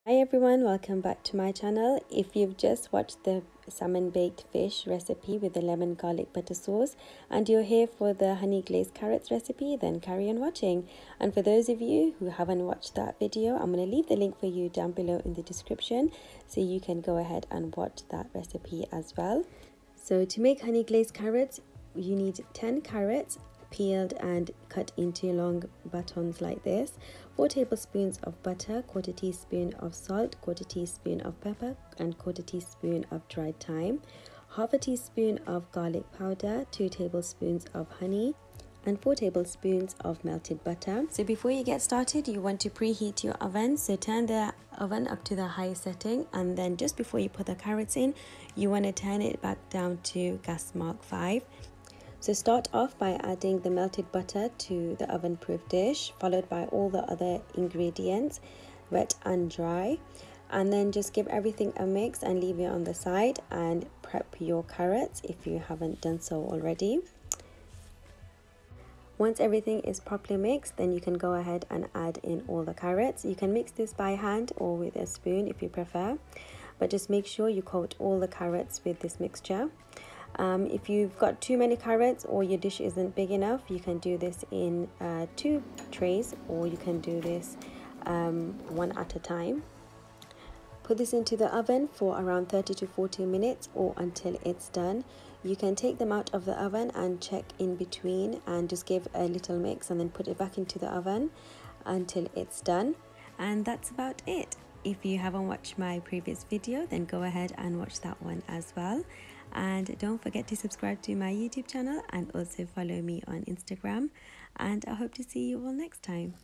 Hi everyone, welcome back to my channel. If you've just watched the salmon baked fish recipe with the lemon garlic butter sauce and you're here for the honey glazed carrots recipe, then carry on watching. And for those of you who haven't watched that video, I'm going to leave the link for you down below in the description so you can go ahead and watch that recipe as well. So to make honey glazed carrots, you need 10 carrots, peeled and cut into long batons like this, 4 tablespoons of butter, 1/4 teaspoon of salt, 1/4 teaspoon of pepper and 1/4 teaspoon of dried thyme, 1/2 teaspoon of garlic powder, 2 tablespoons of honey and 4 tablespoons of melted butter. So before you get started, you want to preheat your oven. So turn the oven up to the highest setting, and then just before you put the carrots in, you want to turn it back down to gas mark 5. So start off by adding the melted butter to the oven proof dish, followed by all the other ingredients, wet and dry. And then just give everything a mix and leave it on the side and prep your carrots if you haven't done so already. Once everything is properly mixed, then you can go ahead and add in all the carrots. You can mix this by hand or with a spoon if you prefer, but just make sure you coat all the carrots with this mixture. If you've got too many carrots or your dish isn't big enough, you can do this in 2 trays, or you can do this one at a time. Put this into the oven for around 30 to 40 minutes or until it's done. You can take them out of the oven and check in between and just give a little mix and then put it back into the oven until it's done. And that's about it. If you haven't watched my previous video, then go ahead and watch that one as well. And don't forget to subscribe to my YouTube channel and also follow me on Instagram. And I hope to see you all next time.